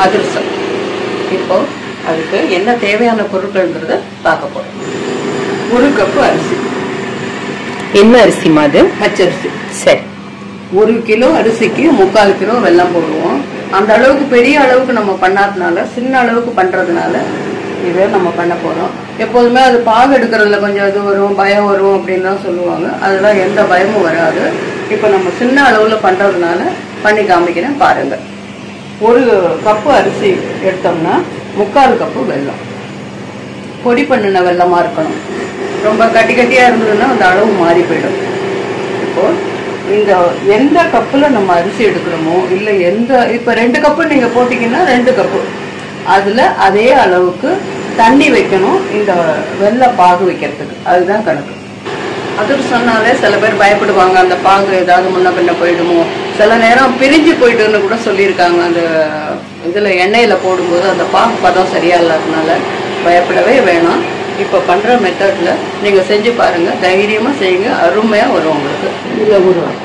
அதிரசம். இப்போ அதுக்கு என்ன தேவையான பொருட்கள்ங்கிறத பார்க்க போறோம். 1 கப்பு அரிசி. என்ன அரிசிமா அது? பச்சரிசி. சரி. 1 கிலோ அரிசிக்கு 3/4 கிலோ வெல்லம் போடுவோம். அந்த அளவுக்கு பெரிய அளவுக்கு நம்ம பண்ணாதனால சின்ன அளவுக்கு பண்றதுனால இதை நம்ம பண்ண போறோம். எப்போதுமே அது பாகு எடுக்கிறதுல கொஞ்சம் இது வரும், பயம் வரும் அப்படின்னு தான் சொல்லுவாங்க. அதெல்லாம் எந்த பயமும் வராது. இப்போ நம்ம சின்ன அளவுல பண்றதுனால பண்ணி காமிக்கிறேன் பாருங்க. 1 கப்பு அரிசி எடுத்தோம்னா 3/4 கப்பு வெல்லம். பொடி பண்ணின வெல்லமா இருக்கணும். ரொம்ப கட்டியா இருந்ததுன்னா அந்த அளவு மாறி போயிடும். இப்போ இந்த எந்த கப்புல நம்ம அரிசி எடுக்கிறோமோ இல்லை இப்போ 2 கப்பு நீங்க போட்டீங்கன்னா 2 கப்பு அதுல அதே அளவுக்கு தண்ணி வைக்கணும் இந்த வெல்ல பாகு வைக்கிறதுக்கு. அதுதான் கணக்கு. அதிரசம்னாலே சில பேர் பயப்படுவாங்க, அந்த பாகு ஏதாவது முன்ன பின்ன போயிடுமோ, சில நேரம் பிரிஞ்சு போயிட்டுன்னு கூட சொல்லியிருக்காங்க. அந்த இதுல எண்ணெயில போடும்போது அந்த பாகு பதம் சரியா இல்லாததுனால பயப்படவே வேணாம். இப்போ பண்ற மெத்தட்ல நீங்க செஞ்சு பாருங்க, தைரியமா செய்யுங்க, அருமையா வரும் உங்களுக்கு. இதுல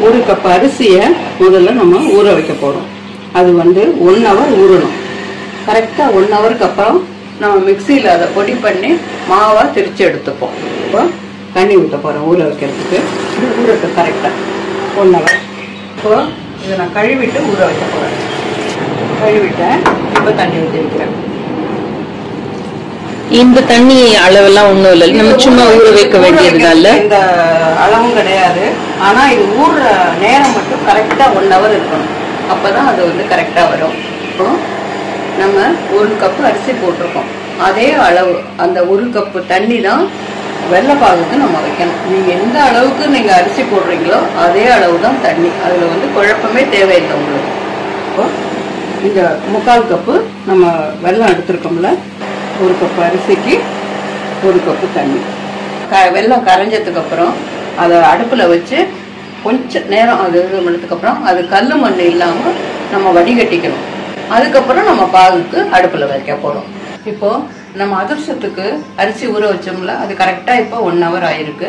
1 கப் அரிசியை முதல்ல நம்ம ஊற வைக்க போறோம். அது 1 ஹவர் ஊறணும். கரெக்டா 1 ஹவருக்கு அப்புறம் நம்ம மிக்சியில அதை பொடி பண்ணி மாவா திரிச்சு எடுத்துப்போம். இப்போ தண்ணி ஊற்ற போறோம் ஊற வைக்கிறதுக்கு. இது ஊறட்டு கரெக்டா 1 ஹவர். இப்போ இதை நான் கழுவிட்டு ஊற வைக்க போறேன். கழுவிட்டேன். இப்போ தண்ணி ஊற்றி வைக்கிறேன். இந்த தண்ணி அளவெல்லாம் ஒண்ணும் இல்லை, நம்ம சும்மா ஊற வைக்க வேண்டியதுனால இந்த அளவும் கிடையாது. ஆனா இது ஊறுற நேரம் மட்டும் கரெக்டா 1 ஹவர் இருக்கணும். அப்பதான் அது கரெக்டா வரும். இப்போ நம்ம 1 கப்பு அரிசி போட்டிருக்கோம். அதே அளவு அந்த 1 கப்பு தண்ணி தான் வெள்ளைப்பாகுக்கு நம்ம வைக்கணும். நீங்க எந்த அளவுக்கு நீங்க அரிசி போடுறீங்களோ அதே அளவு தான் தண்ணி. அதுல குழப்பமே தேவையில்லை உங்களுக்கு. இப்போ இந்த 3/4 கப்பு நம்ம வெல்லம் எடுத்திருக்கோம்ல, 1 கப்பு அரிசிக்கு 1 கப்பு தண்ணி. வெல்லம் கரைஞ்சதுக்கு அப்புறம் அதை அடுப்புல வச்சு கொஞ்சம் நேரம் அது பண்ணதுக்கு அப்புறம் அது கல்லு மண் இல்லாம நம்ம வடிகட்டிக்கணும். அதுக்கப்புறம் நம்ம பாகுக்கு அடுப்புல வைக்க போறோம். இப்போ நம்ம அதிரசத்துக்கு அரிசி ஊற வச்சோம்ல, அது கரெக்டா இப்போ 1 ஹவர் ஆயிருக்கு.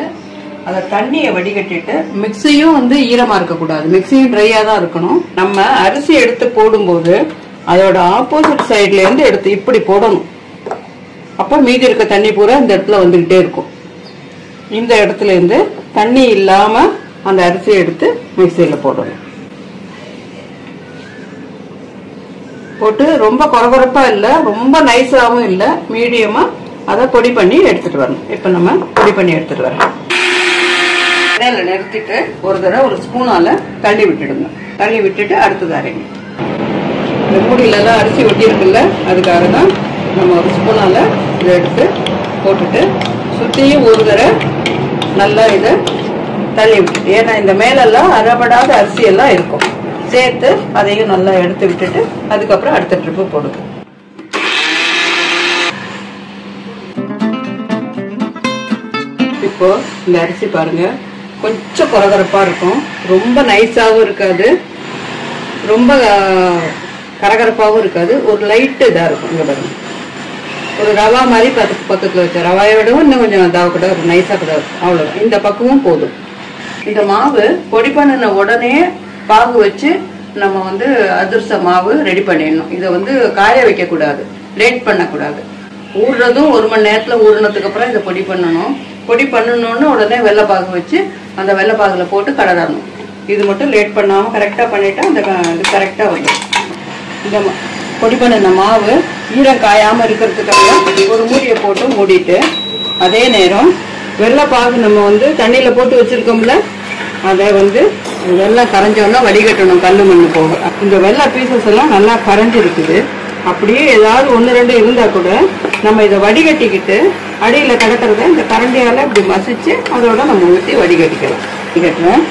அதை தண்ணியை வடிகட்டிட்டு மிக்சியும் ஈரமா இருக்கக்கூடாது, மிக்சியும் ட்ரையா தான் இருக்கணும். நம்ம அரிசி எடுத்து போடும்போது அதோட ஆப்போசிட் சைட்ல இருந்து எடுத்து இப்படி போடணும். அப்ப மீதி இருக்க தண்ணி பூரா இந்த இடத்துல வந்துகிட்டே இருக்கும். இந்த இடத்துல இருந்து தண்ணி இல்லாம அந்த அரிசியை எடுத்து மிக்சியில போடணும். போட்டு ரொம்ப கொரகொரப்பா இல்ல, ரொம்ப நைஸாவும் இல்ல, மீடியமா அதை பொடி பண்ணி எடுத்துட்டு வரணும். இப்ப நம்ம பொடி பண்ணி எடுத்துட்டு வரோம். எண்ணெயில நிறுத்திட்டு ஒரு தடவை ஒரு ஸ்பூனால தள்ளி விட்டுடுங்க. தள்ளி விட்டுட்டு அடுத்தது அரைங்க. இந்த மூடியில எல்லாம் அரிசி ஒட்டி இருக்குல்ல, அதுக்காக தான் நம்ம ஒரு ஸ்பூனால இதை எடுத்து போட்டுட்டு சுத்தியும் ஒரு தடவை நல்லா இதை தள்ளி விட்டுட்டு, ஏன்னா இந்த மேலெல்லாம் அறப்படாத அரிசி எல்லாம் இருக்கும், சேர்த்து அதையும் நல்லா எடுத்து விட்டுட்டு அதுக்கப்புறம் அடுத்த ட்ரிப்பு போடுங்க. இப்போ இந்த அரிசி பாருங்க, கொஞ்சம் கொரகொரப்பா இருக்கும், ரொம்ப நைஸாவும் இருக்காது, ரொம்ப கரகரப்பாவும் இருக்காது, ஒரு லைட் இதா இருக்கும். இங்க பாருங்க, ஒரு ரவா மாதிரி பக்கத்துல வச்ச ரவாயை விடவும் இன்னும் கொஞ்சம் இதாக கூட ஒரு நைஸா கூட இருக்கும். அவ்வளவுதான், இந்த பக்கமும் போதும். இந்த மாவு பொடி பண்ணின உடனே பாகு வச்சு நம்ம அதிரச மாவு ரெடி பண்ணிடணும். இதை காய வைக்க கூடாது, லேட் பண்ணக்கூடாது. ஊறுறதும் 1 மணி நேரத்துல ஊறினதுக்கு அப்புறம் இதை பொடி பண்ணணும். பொடி பண்ணணும்னு உடனே வெள்ளைப்பாகு வச்சு அந்த வெள்ளைப்பாகுல போட்டு கடறணும். இது மட்டும் லேட் பண்ணாம கரெக்டா பண்ணிட்டா அந்த கரெக்டா வந்துடும். இந்த பொடி பண்ணின மாவு ஈரம் காயாம இருக்கிறதுக்காக ஒரு மூடியை போட்டு மூடிட்டு, அதே நேரம் வெள்ளைப்பாகு நம்ம தண்ணியில போட்டு வச்சிருக்கோம்ல, அதை வெள்ளம் கரைஞ்சோன்னா வடிகட்டணும், கல்லு மண்ணு போக. இந்த வெள்ளை பீசஸ் எல்லாம் நல்லா கரைஞ்சி இருக்குது. அப்படியே ஏதாவது 1-2 இருந்தா கூட நம்ம இதை வடிகட்டிக்கிட்டு அடியில கிடக்கிறத இந்த கரண்டியால இப்படி மசிச்சு அதோட நம்ம ஊற்றி வடிகட்டிக்கலாம். வடிகட்டுறேன்.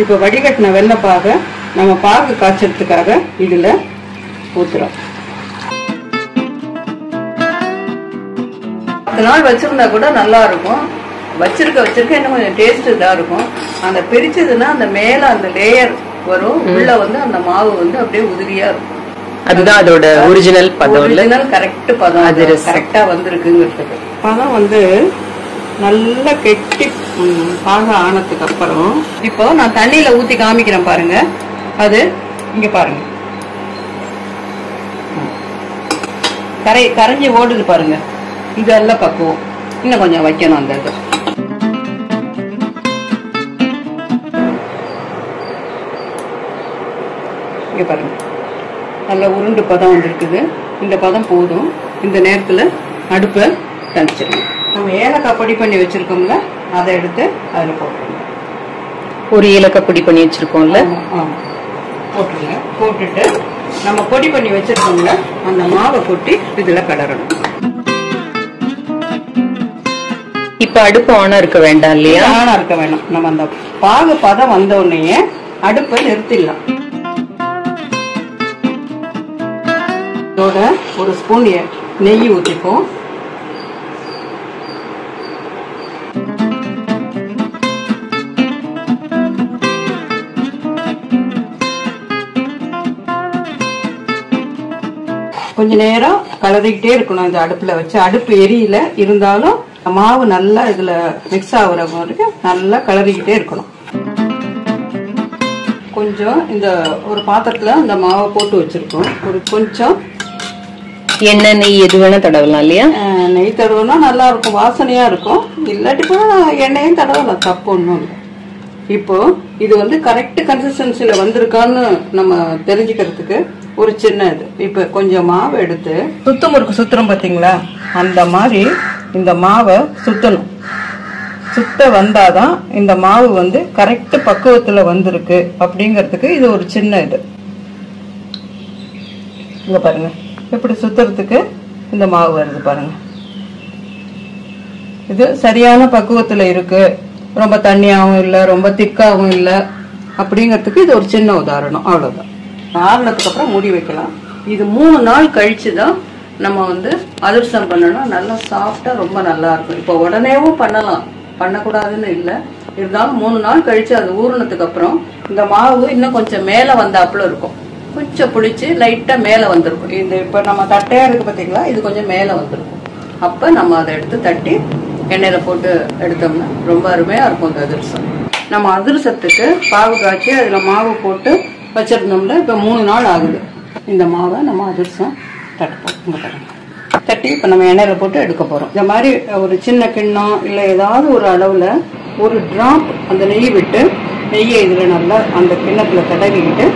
இப்ப வடிகட்டின வெள்ளைப்பாக நம்ம பாகு காய்ச்சறதுக்காக இதுல ஊத்துறோம். 10 நாள் வச்சிருந்தா கூட நல்லா இருக்கும். வச்சிருக்க இன்னும் கொஞ்சம் டேஸ்ட் இதா இருக்கும். அந்த பிரிச்சதுன்னா அந்த மேல அந்த லேயர் வரும், உள்ள அந்த மாவு அப்படியே உதிரியா இருக்கும். அதுதான் அதோட ஒரிஜினல் பதம். ஒரிஜினல் கரெக்ட் பதம், அது கரெக்டா வந்திருக்குங்கிறது. பதம் நல்லா கெட்டி பாக ஆனதுக்கு அப்புறம் இப்போ நான் தண்ணியில ஊத்தி காமிக்கிறேன் பாருங்க. அது இங்க பாருங்க கரைஞ்சி ஓடுது பாருங்க. இதெல்லாம் பக்குவம். இன்னும் கொஞ்சம் வைக்கணும் அந்த இது. இங்க பாருங்க நல்லா உருண்டு பதம் வந்துருக்குது. இந்த பதம் போதும். இந்த நேரத்துல அடுப்பை தணிச்சிடணும். நம்ம ஏலக்காய் பொடி பண்ணி வச்சிருக்கோம்ல, அதை எடுத்து அதுல போட்டுருங்க. ஒரு ஏலக்காய் பொடி பண்ணி வச்சிருக்கோம்ல, போட்டுருங்க. போட்டுட்டு நம்ம பொடி பண்ணி வச்சிருக்கோம்ல அந்த மாவை கொட்டி இதுல கலரணும். இப்ப அடுப்பு ஆனா இருக்க வேண்டாம் இல்லையா? ஆனா இருக்க வேண்டாம். நம்ம அந்த பாகு பதம் வந்த உடனே அடுப்பை நிறுத்திடலாம். இதோட ஒரு ஸ்பூன் நெய் ஊற்றிப்போம். கொஞ்ச நேரம் கலரிக்கிட்டே இருக்கணும் இந்த அடுப்புல வச்சு. அடுப்பு எரியல இருந்தாலும் மாவு நல்லா இதுல மிக்ஸ் ஆகுற வரைக்கும் நல்லா கலரிக்கிட்டே இருக்கணும். கொஞ்சம் இந்த ஒரு பாத்திரத்துல இந்த மாவை போட்டு வச்சிருக்கோம். ஒரு கொஞ்சம் எண்ணெய் நெய் எது வேணா தடவலாம் இல்லையா? நெய் தடவுனா நல்லா இருக்கும், வாசனையா இருக்கும். இல்லாட்டி கூட எண்ணெயும் தடவலாம், தப்பு ஒன்றும் இல்லை. இப்போ இது வந்து கரெக்ட் கன்சிஸ்டன்சில வந்திருக்கான்னு நம்ம தெரிஞ்சுக்கிறதுக்கு ஒரு சின்ன இது. இப்ப கொஞ்சம் மாவு எடுத்து சுத்து முறுக்கு சுத்துறோம் பாத்தீங்களா, அந்த மாதிரி இந்த மாவை சுத்தணும். சுத்த வந்தாதான் இந்த மாவு வந்து கரெக்ட் பக்குவத்துல வந்திருக்கு அப்படிங்கறதுக்கு இது ஒரு சின்ன இது. இங்க பாருங்க எப்படி சுத்துறதுக்கு இந்த மாவு வருது பாருங்க. இது சரியான பக்குவத்துல இருக்கு. ரொம்ப தண்ணியாவும் இல்ல, ரொம்ப திக்காவும் இல்ல அப்படிங்கறதுக்கு இது ஒரு சின்ன உதாரணம். அவ்வளவுதான். ஆறுனதுக்கு அப்புறம் மூடி வைக்கலாம். இது 3 நாள் கழிச்சுதான் நம்ம வந்து அதிரசம் பண்ணணும். நல்லா சாஃப்டா ரொம்ப நல்லா இருக்கும். இப்போ உடனேவும் பண்ணலாம், பண்ணக்கூடாதுன்னு இல்லை. இருந்தாலும் 3 நாள் கழிச்சு அது ஊறினதுக்கு அப்புறம் இந்த மாவு இன்னும் கொஞ்சம் மேல வந்தாப்புல இருக்கும். கொஞ்சம் புளிச்சு லைட்டா மேல வந்திருக்கும். இந்த இப்ப நம்ம தட்டையா இருக்கு பாத்தீங்களா, இது கொஞ்சம் மேல வந்திருக்கும். அப்ப நம்ம அதை எடுத்து தட்டி எண்ணெயில போட்டு எடுத்தோம்னா ரொம்ப அருமையா இருக்கும் இந்த அதிரசம். நம்ம அதிரசத்துக்கு பாவு காய்ச்சி அதுல மாவு போட்டு வச்சிருந்தோம்ல, இப்ப 3 நாள் ஆகுது. இந்த மாவை நம்ம அதிரசம் தட்டுப்போம். தட்டி இப்ப நம்ம எண்ணெயில போட்டு எடுக்க போறோம். இந்த மாதிரி ஒரு சின்ன கிண்ணம் இல்ல ஏதாவது ஒரு அளவுல ஒரு டிராப் அந்த நெய் விட்டு நெய்யை இதுல நல்லா அந்த கிண்ணத்துல தடவிக்கிட்டு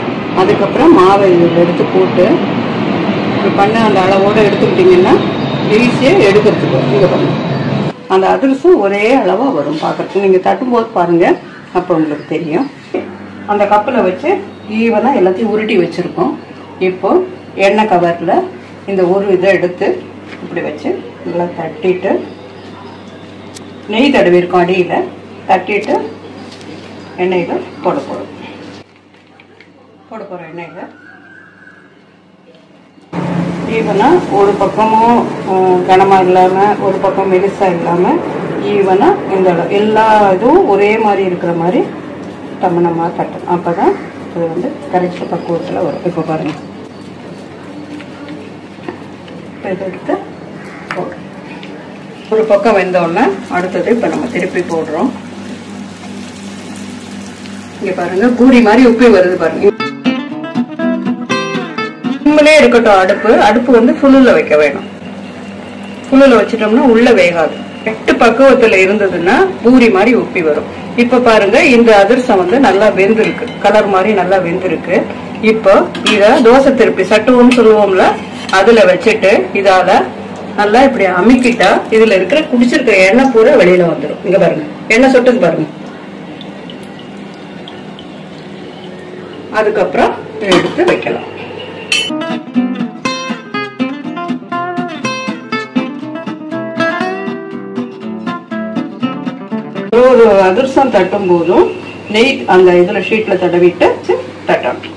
அதுக்கப்புறம் மாவை இதுல எடுத்து போட்டு இப்படி பண்ண அந்த அளவோட எடுத்துக்கிட்டீங்கன்னா ஈஸியா எடுக்கிறதுக்கு. இங்க பாருங்க அந்த அதிரசம் ஒரே அளவா வரும் பாக்குறதுக்கு. நீங்க தட்டும்போது பாருங்க, அப்ப உங்களுக்கு தெரியும். அந்த கப்பில் வச்சு ஈவனா எல்லாத்தையும் உருட்டி வச்சிருக்கோம். இப்போ எண்ணெய் கவர்ல இந்த ஒரு இதை எடுத்து இப்படி வச்சு நல்லா தட்டிட்டு நெய் தடவி இருக்கும் அடியில தட்டிட்டு எண்ணெயில போட போறோம். எண்ணெயில ஈவனா ஒரு பக்கமும் கனமா இல்லாம ஒரு பக்கம் மெலிசா இல்லாம ஈவனா இந்த எல்லா இதுவும் ஒரே மாதிரி இருக்கிற மாதிரி நம்ம தட்டணும். அப்பதான் அது வந்து கரெக்ட் பக்குவத்துல வரும். இப்ப பாருங்க இதை எடுத்து போடுறோம். ஒரு பக்கம் வெந்தோடனே அடுத்தது இப்ப நம்ம திருப்பி போடுறோம். இங்க பாருங்க பூரி மாதிரி உப்பி வருது பாருங்க. சிம்மிலே இருக்கட்டும் அடுப்பு வந்து ஃபுல்லுல வைக்க வேணும். ஃபுல்லுல வச்சிட்டோம்னா உள்ள வேகாது. கரெக்ட் பக்குவத்துல இருந்ததுன்னா பூரி மாதிரி உப்பி வரும். இப்ப பாருங்க இந்த அதிரசம் வந்து நல்லா வெந்திருக்கு, கலர் மாதிரி நல்லா வெந்திருக்கு. இப்போ இத தோசை திருப்பி சட்டுவோம் சொல்லுவோம்ல, அதுல வச்சுட்டு இதால நல்லா இப்படி அமுக்கிட்டா இதுல இருக்கிற குடிச்சிருக்கிற எண்ணெய் பூரா வெளியில வந்துடும். இங்க பாருங்க எண்ணெய் சொட்டுக்கு பாருங்க. அதுக்கப்புறம் எடுத்து வைக்கலாம். ஒரு அதிரசம் தட்டும் போதும் நெய் அந்த இதுல ஷீட்ல தடவிட்டு தட்டணும்.